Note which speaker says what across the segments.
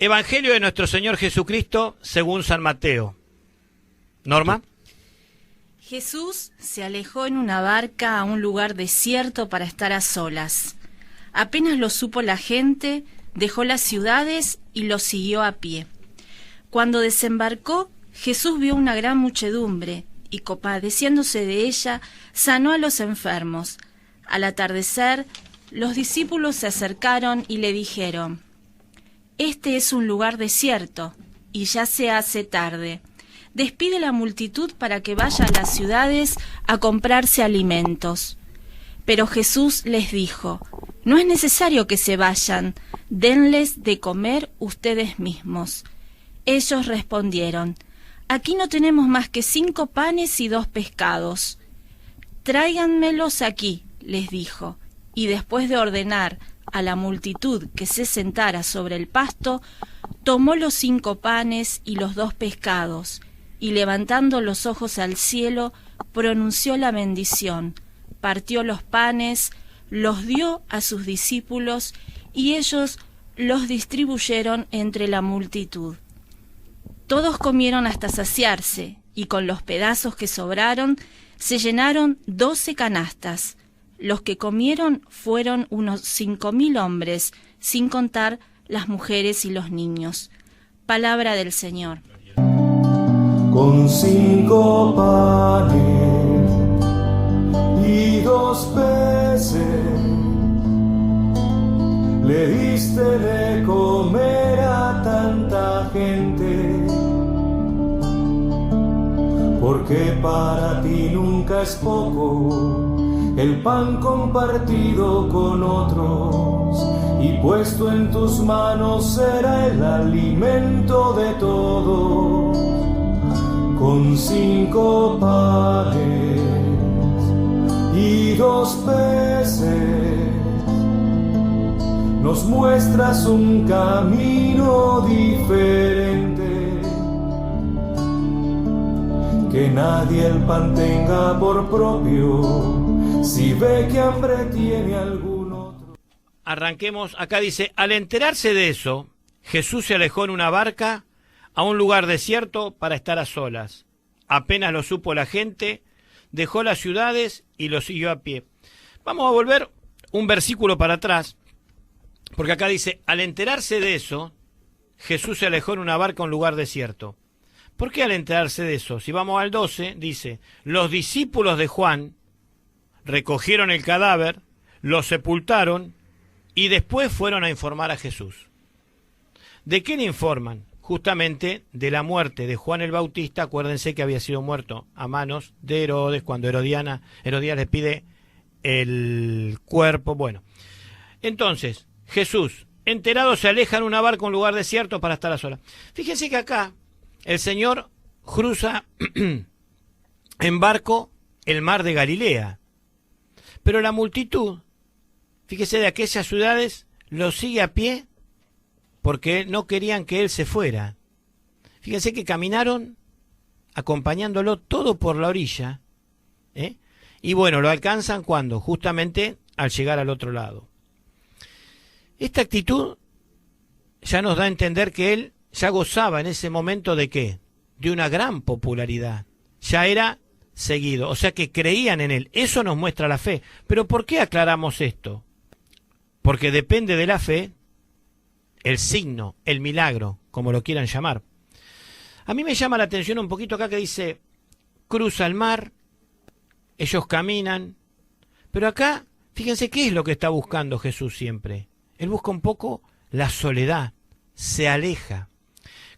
Speaker 1: Evangelio de nuestro Señor Jesucristo según San Mateo. Norma.
Speaker 2: Jesús se alejó en una barca a un lugar desierto para estar a solas. Apenas lo supo la gente, dejó las ciudades y lo siguió a pie. Cuando desembarcó, Jesús vio una gran muchedumbre y, compadeciéndose de ella, sanó a los enfermos. Al atardecer, los discípulos se acercaron y le dijeron: «Este es un lugar desierto, y ya se hace tarde. Despide la multitud para que vaya a las ciudades a comprarse alimentos». Pero Jesús les dijo: «No es necesario que se vayan, denles de comer ustedes mismos». Ellos respondieron: «Aquí no tenemos más que 5 panes y 2 pescados». «Tráiganmelos aquí», les dijo, y después de ordenar a la multitud que se sentara sobre el pasto, tomó los 5 panes y los 2 pescados, y levantando los ojos al cielo, pronunció la bendición, partió los panes, los dio a sus discípulos, y ellos los distribuyeron entre la multitud. Todos comieron hasta saciarse, y con los pedazos que sobraron, se llenaron 12 canastas. Los que comieron fueron unos 5.000 hombres, sin contar las mujeres y los niños. Palabra del Señor.
Speaker 3: Con 5 panes y 2 peces le diste de comer a tanta gente, porque para ti nunca es poco el pan compartido con otros, y puesto en tus manos será el alimento de todos. Con 5 panes y 2 peces nos muestras un camino diferente, que nadie el pan tenga por propio, si ve que hambre tiene algún otro.
Speaker 1: Arranquemos, acá dice: al enterarse de eso, Jesús se alejó en una barca a un lugar desierto para estar a solas. Apenas lo supo la gente, dejó las ciudades y lo siguió a pie. Vamos a volver un versículo para atrás, porque acá dice: al enterarse de eso, Jesús se alejó en una barca a un lugar desierto. ¿Por qué al enterarse de eso? Si vamos al 12, dice: los discípulos de Juan recogieron el cadáver, lo sepultaron y después fueron a informar a Jesús. ¿De qué le informan? Justamente de la muerte de Juan el Bautista. Acuérdense que había sido muerto a manos de Herodes, cuando Herodías le pide el cuerpo. Bueno, entonces Jesús, enterado, se aleja en una barca a un lugar desierto para estar a solas. Fíjense que acá el Señor cruza en barco el mar de Galilea, pero la multitud, fíjese, de aquellas ciudades lo sigue a pie porque no querían que él se fuera. Fíjense que caminaron acompañándolo todo por la orilla, y bueno, lo alcanzan cuando, justamente al llegar al otro lado. Esta actitud ya nos da a entender que él ya gozaba en ese momento de ¿qué? De una gran popularidad. Ya era seguido, o sea que creían en él. Eso nos muestra la fe. Pero ¿por qué aclaramos esto? Porque depende de la fe el signo, el milagro, como lo quieran llamar. A mí me llama la atención un poquito acá que dice: cruza el mar, ellos caminan, pero acá, fíjense qué es lo que está buscando Jesús siempre. Él busca un poco la soledad, se aleja.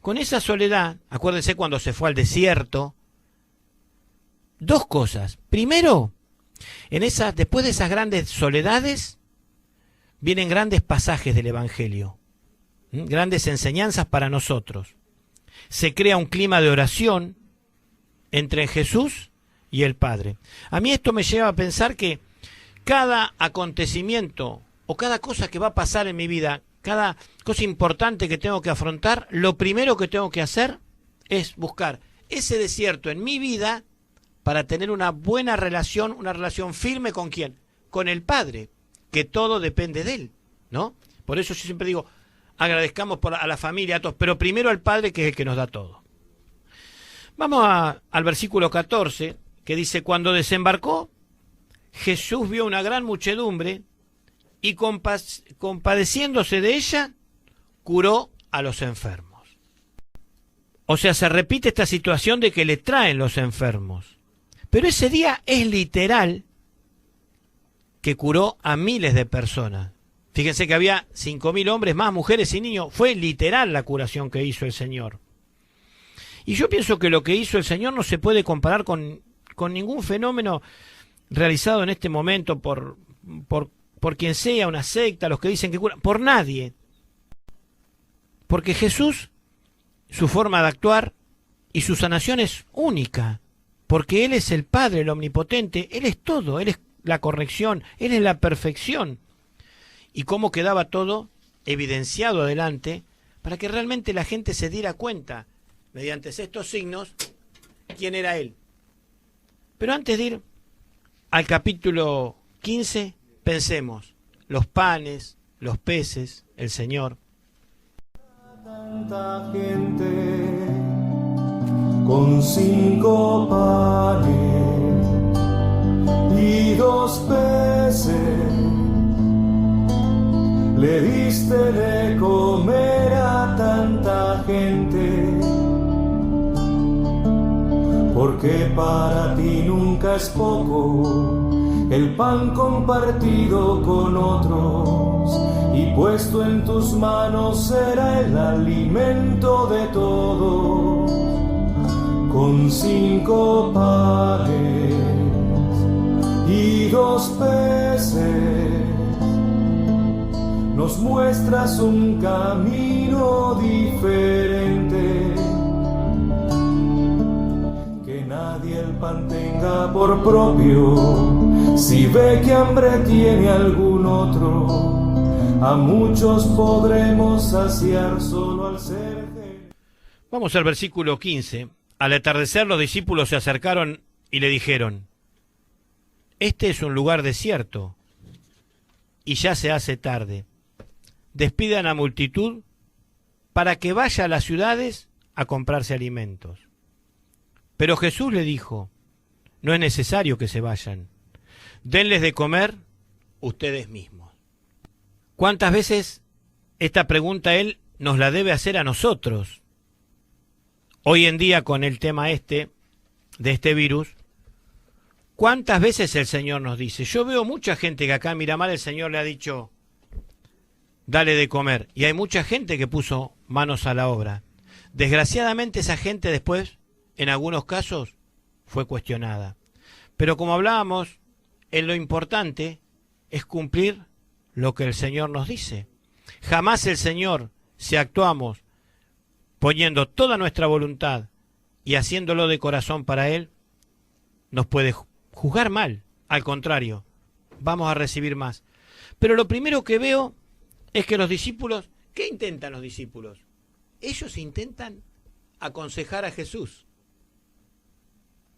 Speaker 1: Con esa soledad, acuérdense cuando se fue al desierto, 2 cosas. Primero, después de esas grandes soledades, vienen grandes pasajes del Evangelio, grandes enseñanzas para nosotros. Se crea un clima de oración entre Jesús y el Padre. A mí esto me lleva a pensar que cada acontecimiento o cada cosa que va a pasar en mi vida, cada cosa importante que tengo que afrontar, lo primero que tengo que hacer es buscar ese desierto en mi vida para tener una buena relación, una relación firme ¿con quién? Con el Padre, que todo depende de Él, ¿no? Por eso yo siempre digo, agradezcamos a la familia, a todos, pero primero al Padre, que es el que nos da todo. Vamos al versículo 14, que dice, cuando desembarcó, Jesús vio una gran muchedumbre y compadeciéndose de ella, curó a los enfermos. O sea, se repite esta situación de que le traen los enfermos. Pero ese día es literal que curó a miles de personas. Fíjense que había 5.000 hombres, más mujeres y niños. Fue literal la curación que hizo el Señor. Y yo pienso que lo que hizo el Señor no se puede comparar con ningún fenómeno realizado en este momento por quien sea, una secta, los que dicen que cura, por nadie. Porque Jesús, su forma de actuar y su sanación es única. Porque Él es el Padre, el Omnipotente, Él es todo, Él es la corrección, Él es la perfección. Y cómo quedaba todo evidenciado adelante para que realmente la gente se diera cuenta, mediante estos signos, quién era Él. Pero antes de ir al capítulo 15, pensemos, los panes, los peces, el Señor.
Speaker 3: Tanta gente con 5 panes y 2 peces, le diste de comer a tanta gente, porque para ti nunca es poco el pan compartido con otros, y puesto en tus manos será el alimento de todos. Con 5 panes y 2 peces nos muestras un camino diferente, que nadie el pan tenga por propio, si ve que hambre tiene algún otro, a muchos podremos saciar solo al ser de...
Speaker 1: Vamos al versículo 15. Al atardecer los discípulos se acercaron y le dijeron, este es un lugar desierto y ya se hace tarde. Despidan a la multitud para que vaya a las ciudades a comprarse alimentos. Pero Jesús le dijo, no es necesario que se vayan, denles de comer ustedes mismos. ¿Cuántas veces esta pregunta Él nos la debe hacer a nosotros? Hoy en día con el tema de este virus, ¿cuántas veces el Señor nos dice? Yo veo mucha gente que acá en Miramar el Señor le ha dicho, dale de comer. Y hay mucha gente que puso manos a la obra. Desgraciadamente esa gente después, en algunos casos, fue cuestionada. Pero como hablábamos, en lo importante es cumplir lo que el Señor nos dice. Jamás el Señor, si actuamos poniendo toda nuestra voluntad y haciéndolo de corazón para Él, nos puede juzgar mal. Al contrario, vamos a recibir más. Pero lo primero que veo es que los discípulos, ¿qué intentan los discípulos? Ellos intentan aconsejar a Jesús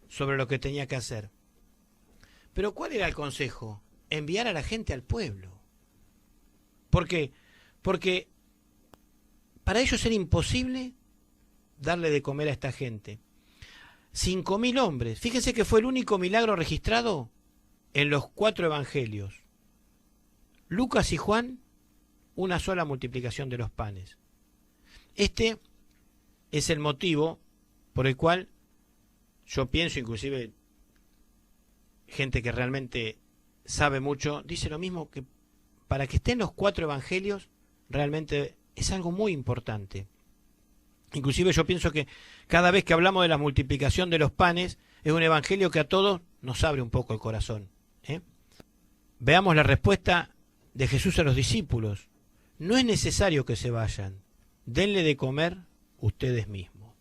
Speaker 1: sobre lo que tenía que hacer. Pero ¿cuál era el consejo? Enviar a la gente al pueblo. ¿Por qué? Porque para ellos era imposible darle de comer a esta gente. 5.000 hombres. Fíjense que fue el único milagro registrado en los 4 evangelios. Lucas y Juan, una sola multiplicación de los panes. Este es el motivo por el cual yo pienso, inclusive gente que realmente sabe mucho, dice lo mismo, que para que estén los 4 evangelios realmente es algo muy importante. Inclusive yo pienso que cada vez que hablamos de la multiplicación de los panes, es un evangelio que a todos nos abre un poco el corazón. Veamos la respuesta de Jesús a los discípulos. No es necesario que se vayan, denle de comer ustedes mismos.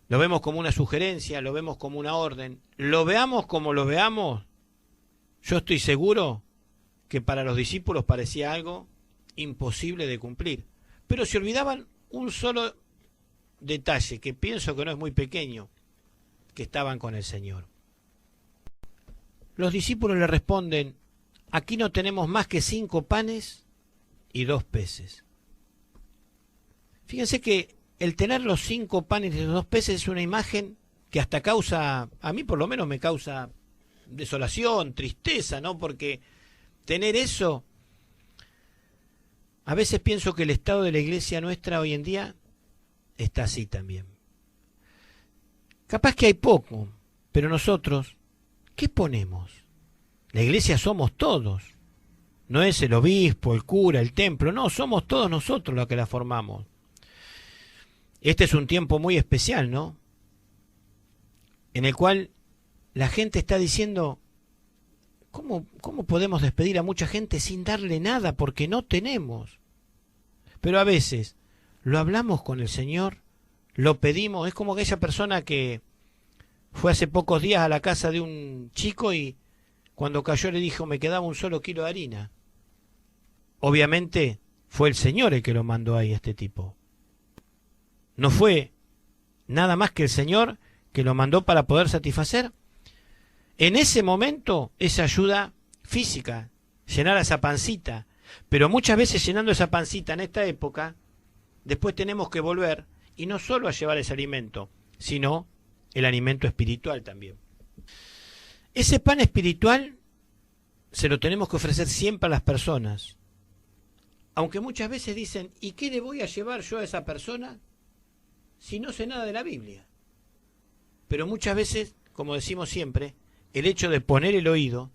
Speaker 1: Lo vemos como una sugerencia, lo vemos como una orden, lo veamos como lo veamos, yo estoy seguro que para los discípulos parecía algo imposible de cumplir. Pero se olvidaban un solo detalle, que pienso que no es muy pequeño, que estaban con el Señor. Los discípulos le responden, aquí no tenemos más que 5 panes y 2 peces. Fíjense que el tener los 5 panes y los 2 peces es una imagen que hasta causa, a mí por lo menos me causa desolación, tristeza, ¿no? Porque tener eso, a veces pienso que el estado de la iglesia nuestra hoy en día está así también. Capaz que hay poco, pero nosotros, ¿qué ponemos? La iglesia somos todos. No es el obispo, el cura, el templo, no, somos todos nosotros los que la formamos. Este es un tiempo muy especial, ¿no? En el cual la gente está diciendo, ¿cómo podemos despedir a mucha gente sin darle nada? Porque no tenemos. Pero a veces lo hablamos con el Señor, lo pedimos, es como aquella persona que fue hace pocos días a la casa de un chico y cuando cayó le dijo, me quedaba un solo kilo de harina. Obviamente fue el Señor el que lo mandó ahí a este tipo. No fue nada más que el Señor que lo mandó para poder satisfacer en ese momento esa ayuda física, llenar esa pancita. Pero muchas veces llenando esa pancita en esta época, después tenemos que volver y no solo a llevar ese alimento, sino el alimento espiritual también. Ese pan espiritual se lo tenemos que ofrecer siempre a las personas. Aunque muchas veces dicen, ¿y qué le voy a llevar yo a esa persona si no sé nada de la Biblia? Pero muchas veces, como decimos siempre, el hecho de poner el oído,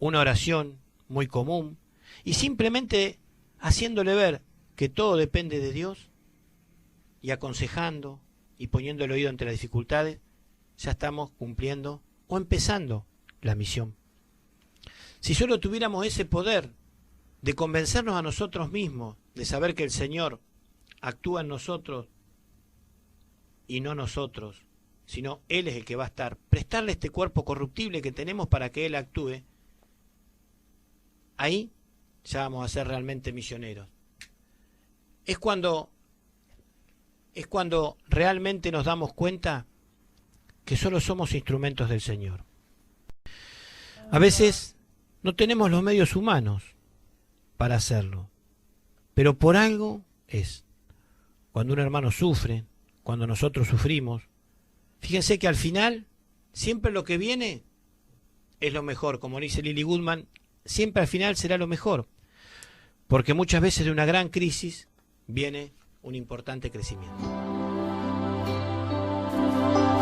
Speaker 1: una oración muy común, y simplemente haciéndole ver que todo depende de Dios, y aconsejando, y poniendo el oído ante las dificultades, ya estamos cumpliendo o empezando la misión. Si solo tuviéramos ese poder de convencernos a nosotros mismos, de saber que el Señor actúa en nosotros y no nosotros, sino Él es el que va a estar, prestarle este cuerpo corruptible que tenemos para que Él actúe, ahí ya vamos a ser realmente misioneros. Es cuando realmente nos damos cuenta que solo somos instrumentos del Señor. A veces no tenemos los medios humanos para hacerlo, pero por algo es. Cuando un hermano sufre, cuando nosotros sufrimos, fíjense que al final siempre lo que viene es lo mejor, como dice Lily Goodman, siempre al final será lo mejor, porque muchas veces de una gran crisis viene un importante crecimiento.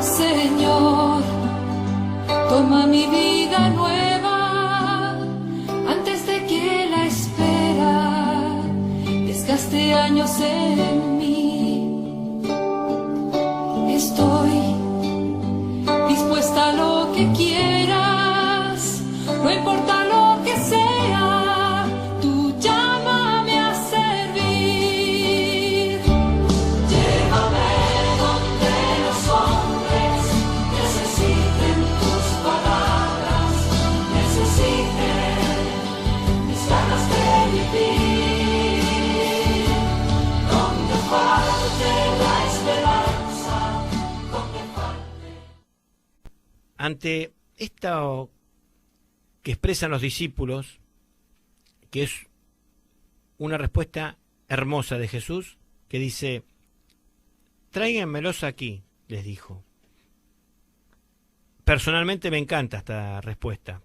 Speaker 4: Señor, toma mi vida nueva antes de que la espera desgaste años en mí. Estoy dispuesta a lo que quieras, no importa lo que sea, tú llámame a servir. Llévame donde los hombres necesiten tus palabras, necesiten mis ganas de vivir. Donde falte la esperanza, donde falte.
Speaker 1: Ante esto que expresan los discípulos, que es una respuesta hermosa de Jesús, que dice, tráiganmelos aquí, les dijo. Personalmente me encanta esta respuesta,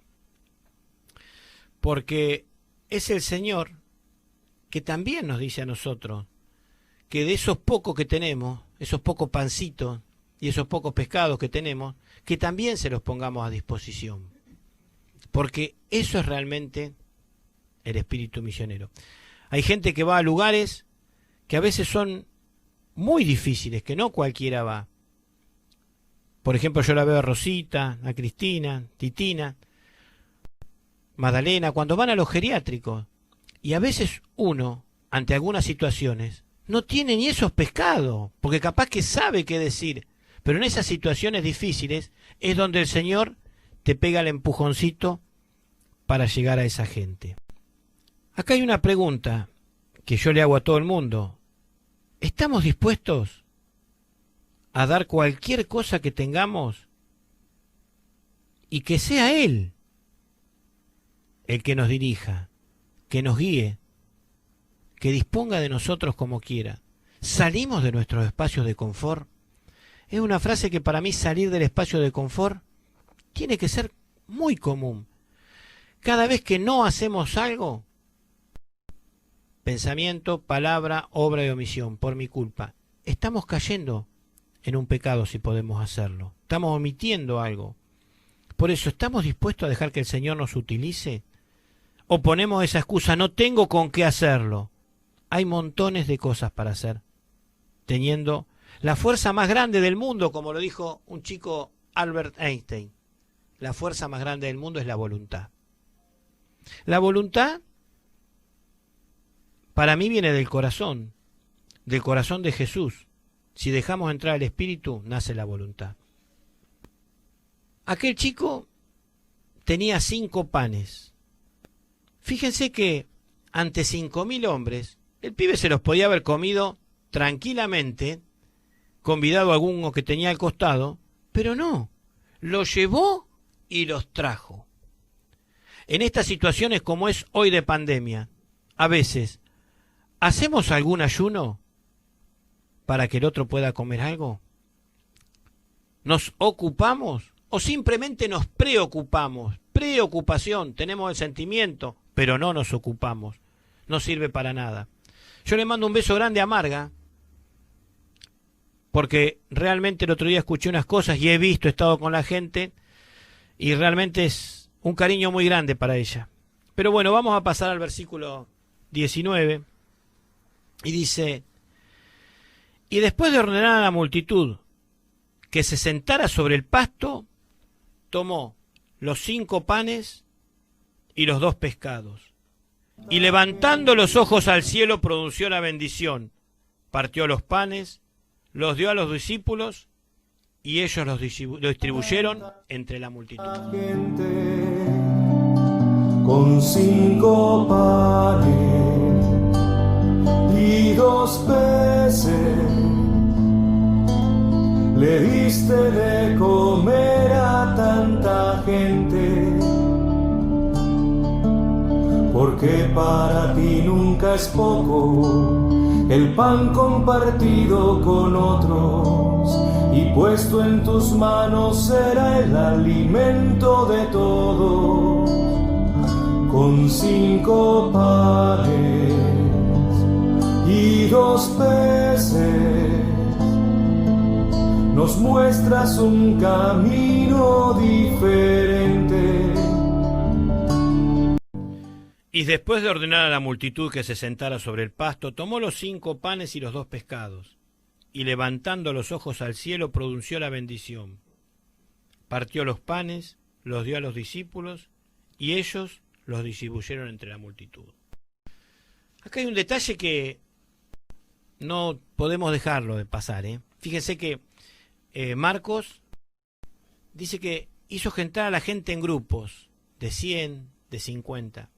Speaker 1: porque es el Señor que también nos dice a nosotros que de esos pocos que tenemos, esos pocos pancitos y esos pocos pescados que tenemos, que también se los pongamos a disposición. Porque eso es realmente el espíritu misionero. Hay gente que va a lugares que a veces son muy difíciles, que no cualquiera va. Por ejemplo, yo la veo a Rosita, a Cristina, Titina, Magdalena, cuando van a los geriátricos. Y a veces uno, ante algunas situaciones, no tiene ni esos pescados, porque capaz que sabe qué decir. Pero en esas situaciones difíciles es donde el Señor te pega el empujoncito para llegar a esa gente. Acá hay una pregunta que yo le hago a todo el mundo. ¿Estamos dispuestos a dar cualquier cosa que tengamos y que sea Él el que nos dirija, que nos guíe, que disponga de nosotros como quiera. ¿Salimos de nuestros espacios de confort? Es una frase que para mí salir del espacio de confort tiene que ser muy común. Cada vez que no hacemos algo, pensamiento, palabra, obra y omisión, por mi culpa, estamos cayendo en un pecado si podemos hacerlo. Estamos omitiendo algo. Por eso, ¿estamos dispuestos a dejar que el Señor nos utilice? ¿O ponemos esa excusa, no tengo con qué hacerlo? Hay montones de cosas para hacer, teniendo la fuerza más grande del mundo, como lo dijo un chico Albert Einstein. La fuerza más grande del mundo es la voluntad. La voluntad, para mí, viene del corazón de Jesús. Si dejamos entrar el Espíritu, nace la voluntad. Aquel chico tenía 5 panes. Fíjense que ante 5.000 hombres, el pibe se los podía haber comido tranquilamente, convidado a alguno que tenía al costado, pero no, los llevó y los trajo. En estas situaciones como es hoy de pandemia, a veces, ¿hacemos algún ayuno para que el otro pueda comer algo? ¿Nos ocupamos o simplemente nos preocupamos? Preocupación, tenemos el sentimiento, pero no nos ocupamos. No sirve para nada. Yo le mando un beso grande a Marga, porque realmente el otro día escuché unas cosas y he estado con la gente, y realmente es un cariño muy grande para ella. Pero bueno, vamos a pasar al versículo 19, y dice: y después de ordenar a la multitud que se sentara sobre el pasto, tomó los 5 panes y los 2 pescados, y levantando los ojos al cielo pronunció la bendición, partió los panes, los dio a los discípulos, y ellos los distribuyeron entre la multitud.
Speaker 3: Con 5 panes y 2 peces le diste de comer a tanta gente, porque para ti nunca es poco el pan compartido con otros, y puesto en tus manos será el alimento de todos. Con 5 panes y 2 peces nos muestras un camino diferente.
Speaker 1: Y después de ordenar a la multitud que se sentara sobre el pasto, tomó los 5 panes y los 2 pescados, y levantando los ojos al cielo pronunció la bendición. Partió los panes, los dio a los discípulos, y ellos los distribuyeron entre la multitud. Acá hay un detalle que no podemos dejarlo de pasar, ¿eh? Fíjense que Marcos dice que hizo juntar a la gente en grupos de 100, de 50.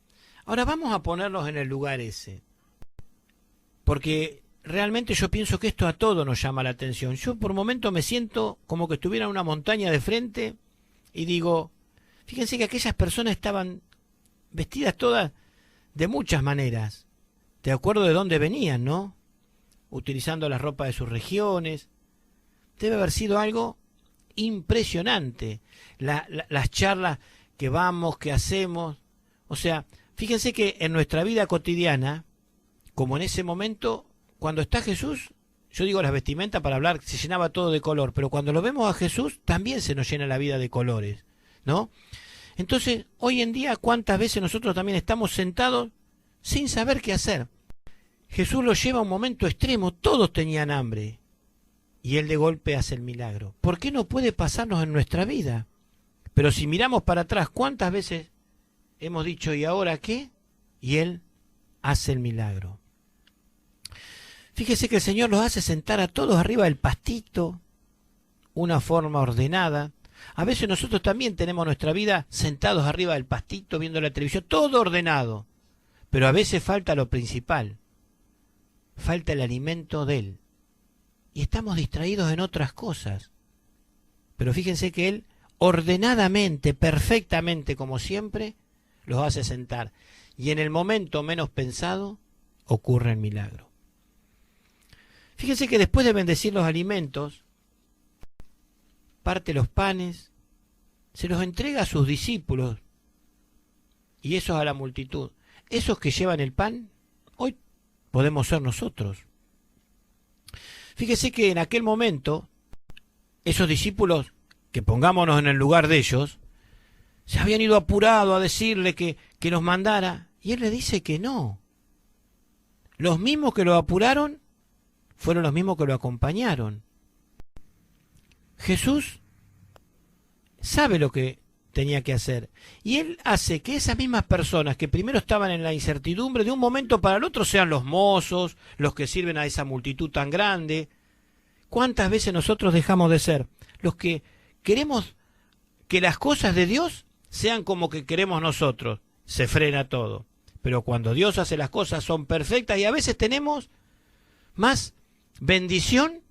Speaker 1: Ahora vamos a ponerlos en el lugar ese, porque realmente yo pienso que esto a todos nos llama la atención. Yo por momentos me siento como que estuviera en una montaña de frente y digo, fíjense que aquellas personas estaban vestidas todas de muchas maneras, de acuerdo de dónde venían, ¿no? Utilizando la ropa de sus regiones. Debe haber sido algo impresionante, las charlas que vamos, que hacemos. O sea, fíjense que en nuestra vida cotidiana, como en ese momento, cuando está Jesús, yo digo las vestimentas para hablar, se llenaba todo de color, pero cuando lo vemos a Jesús, también se nos llena la vida de colores, ¿no? Entonces, hoy en día, ¿cuántas veces nosotros también estamos sentados sin saber qué hacer? Jesús lo lleva a un momento extremo, todos tenían hambre, y Él de golpe hace el milagro. ¿Por qué no puede pasarnos en nuestra vida? Pero si miramos para atrás, ¿cuántas veces hemos dicho, ¿y ahora qué? Y Él hace el milagro. Fíjese que el Señor los hace sentar a todos arriba del pastito, una forma ordenada. A veces nosotros también tenemos nuestra vida sentados arriba del pastito, viendo la televisión, todo ordenado. Pero a veces falta lo principal, falta el alimento de Él. Y estamos distraídos en otras cosas. Pero fíjense que Él, ordenadamente, perfectamente, como siempre, los hace sentar. Y en el momento menos pensado, ocurre el milagro. Fíjense que después de bendecir los alimentos, parte los panes, se los entrega a sus discípulos y esos a la multitud. Esos que llevan el pan, hoy podemos ser nosotros. Fíjese que en aquel momento, esos discípulos, que pongámonos en el lugar de ellos, se habían ido apurados a decirle que los mandara, y él le dice que no. Los mismos que lo apuraron fueron los mismos que lo acompañaron. Jesús sabe lo que tenía que hacer, y él hace que esas mismas personas que primero estaban en la incertidumbre, de un momento para el otro sean los mozos, los que sirven a esa multitud tan grande. ¿Cuántas veces nosotros dejamos de ser los que queremos que las cosas de Dios sean como que queremos nosotros? Se frena todo. Pero cuando Dios hace las cosas son perfectas, y a veces tenemos más bendición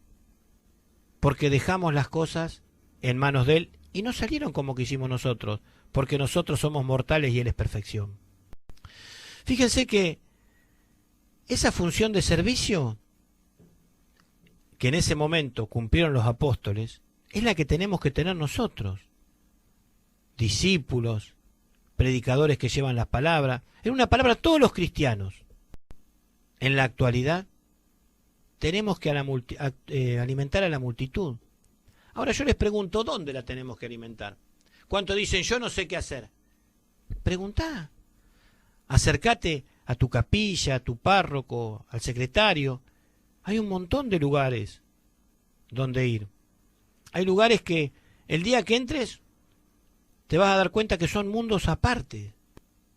Speaker 1: porque dejamos las cosas en manos de Él y no salieron como quisimos nosotros, porque nosotros somos mortales y Él es perfección. Fíjense que esa función de servicio que en ese momento cumplieron los apóstoles es la que tenemos que tener nosotros. Discípulos, predicadores que llevan las palabras, en una palabra todos los cristianos. En la actualidad tenemos que alimentar a la multitud. Ahora yo les pregunto, ¿dónde la tenemos que alimentar? ¿Cuántos dicen, yo no sé qué hacer? Preguntá. Acércate a tu capilla, a tu párroco, al secretario. Hay un montón de lugares donde ir. Hay lugares que el día que entres te vas a dar cuenta que son mundos aparte.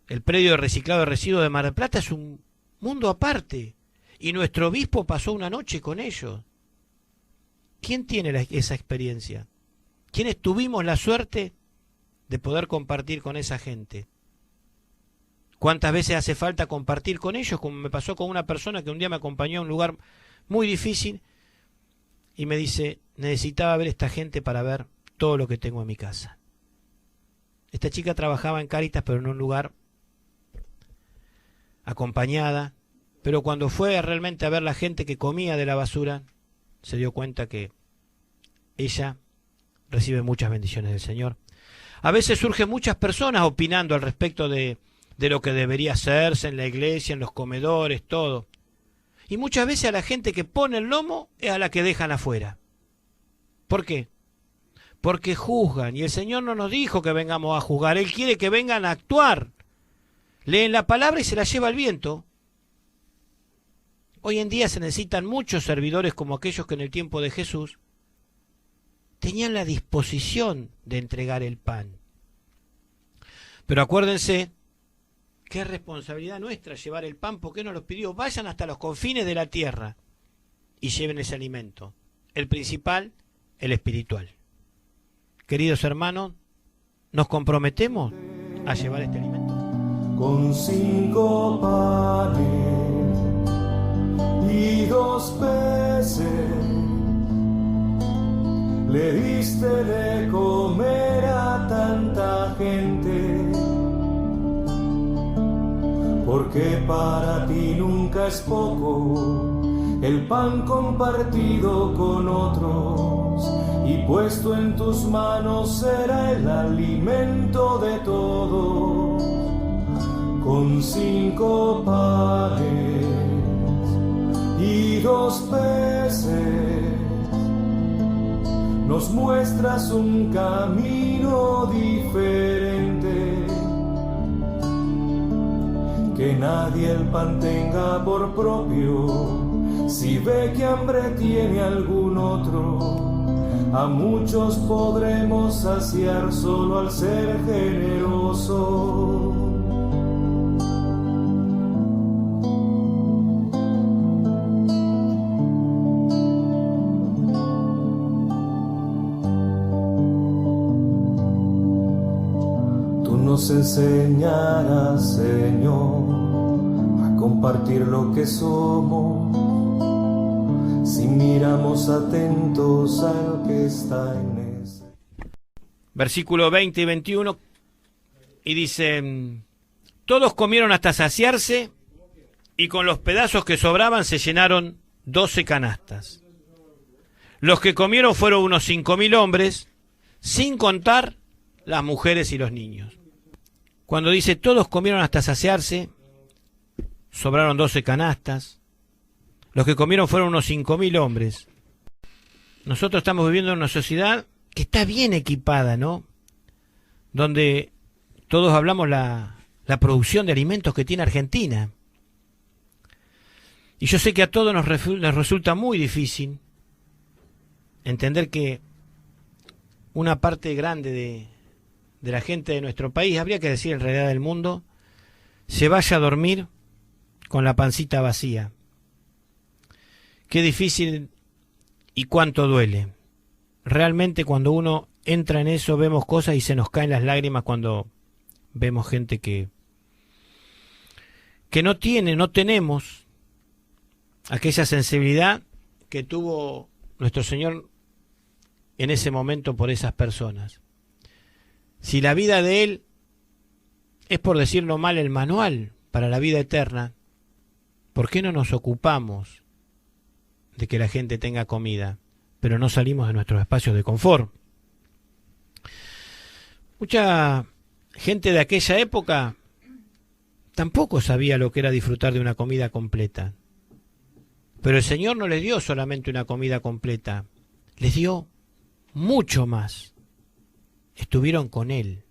Speaker 1: El predio de reciclado de residuos de Mar del Plata es un mundo aparte. Y nuestro obispo pasó una noche con ellos. ¿Quién tiene esa experiencia? ¿Quiénes tuvimos la suerte de poder compartir con esa gente? ¿Cuántas veces hace falta compartir con ellos? Como me pasó con una persona que un día me acompañó a un lugar muy difícil y me dice, necesitaba ver esta gente para ver todo lo que tengo en mi casa. Esta chica trabajaba en Cáritas, pero en un lugar acompañada, pero cuando fue realmente a ver la gente que comía de la basura, se dio cuenta que ella recibe muchas bendiciones del Señor. A veces surgen muchas personas opinando al respecto de lo que debería hacerse en la iglesia, en los comedores, todo. Y muchas veces a la gente que pone el lomo es a la que dejan afuera. ¿Por qué? Porque juzgan, y el Señor no nos dijo que vengamos a juzgar, Él quiere que vengan a actuar. Leen la palabra y se la lleva el viento. Hoy en día se necesitan muchos servidores como aquellos que en el tiempo de Jesús tenían la disposición de entregar el pan. Pero acuérdense que es responsabilidad nuestra llevar el pan, porque nos lo pidió. Vayan hasta los confines de la tierra y lleven ese alimento. El principal, el espiritual. Queridos hermanos, ¿nos comprometemos a llevar este alimento?
Speaker 3: Con 5 panes y 2 peces le diste de comer a tanta gente, porque para ti nunca es poco el pan compartido con otros, y puesto en tus manos será el alimento de todos. Con 5 panes y 2 peces nos muestras un camino diferente, que nadie el pan tenga por propio, si ve que hambre tiene algún otro. A muchos podremos saciar solo al ser generoso. Tú nos enseñarás, Señor, a compartir lo que somos, si miramos atentos al que está en ese.
Speaker 1: Versículo 20 y 21, y dice, todos comieron hasta saciarse y con los pedazos que sobraban se llenaron 12 canastas. Los que comieron fueron unos 5.000 hombres, sin contar las mujeres y los niños. Cuando dice todos comieron hasta saciarse, sobraron 12 canastas. Los que comieron fueron unos 5.000 hombres. Nosotros estamos viviendo en una sociedad que está bien equipada, ¿no? Donde todos hablamos la producción de alimentos que tiene Argentina. Y yo sé que a todos nos resulta muy difícil entender que una parte grande de la gente de nuestro país, habría que decir en realidad del mundo, se vaya a dormir con la pancita vacía. Qué difícil y cuánto duele. Realmente cuando uno entra en eso vemos cosas y se nos caen las lágrimas cuando vemos gente que no tenemos aquella sensibilidad que tuvo nuestro Señor en ese momento por esas personas. Si la vida de Él es, por decirlo mal, el manual para la vida eterna, ¿por qué no nos ocupamos de que la gente tenga comida, pero no salimos de nuestros espacios de confort? Mucha gente de aquella época tampoco sabía lo que era disfrutar de una comida completa. Pero el Señor no les dio solamente una comida completa, les dio mucho más. Estuvieron con Él.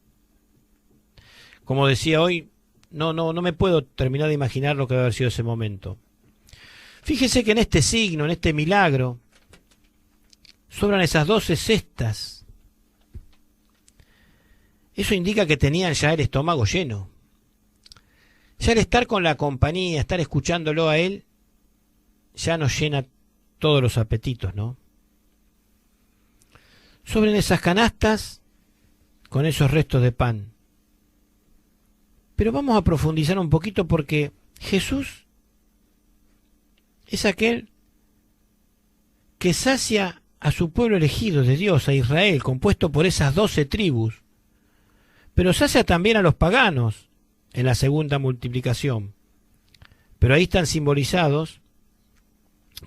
Speaker 1: Como decía hoy, no me puedo terminar de imaginar lo que va a haber sido ese momento. Fíjese que en este signo, en este milagro, sobran esas 12 cestas. Eso indica que tenían ya el estómago lleno. Ya el estar con la compañía, estar escuchándolo a Él, ya nos llena todos los apetitos, ¿no? Sobran esas canastas con esos restos de pan. Pero vamos a profundizar un poquito porque Jesús es aquel que sacia a su pueblo elegido de Dios, a Israel, compuesto por esas 12 tribus, pero sacia también a los paganos en la segunda multiplicación. Pero ahí están simbolizados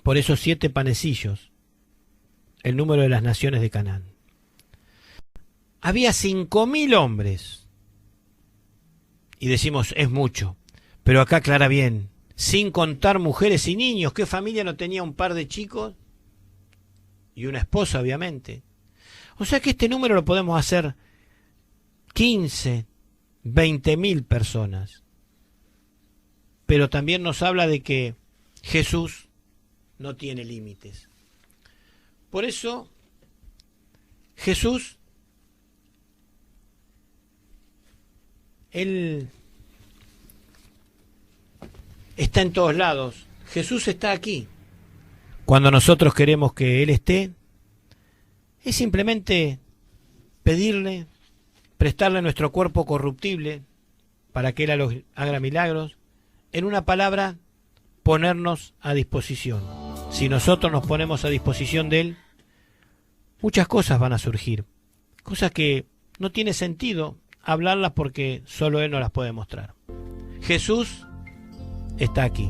Speaker 1: por esos 7 panecillos, el número de las naciones de Canaán. Había 5.000 hombres, y decimos, es mucho, pero acá aclara bien, sin contar mujeres y niños. ¿Qué familia no tenía un par de chicos? Y una esposa, obviamente. O sea que este número lo podemos hacer 15, 20.000 personas. Pero también nos habla de que Jesús no tiene límites. Por eso, Jesús, Él está en todos lados. Jesús está aquí. Cuando nosotros queremos que Él esté, es simplemente pedirle, prestarle nuestro cuerpo corruptible para que Él haga milagros. En una palabra, ponernos a disposición. Si nosotros nos ponemos a disposición de Él, muchas cosas van a surgir. Cosas que no tiene sentido hablarlas porque solo Él nos las puede mostrar. Jesús está aquí.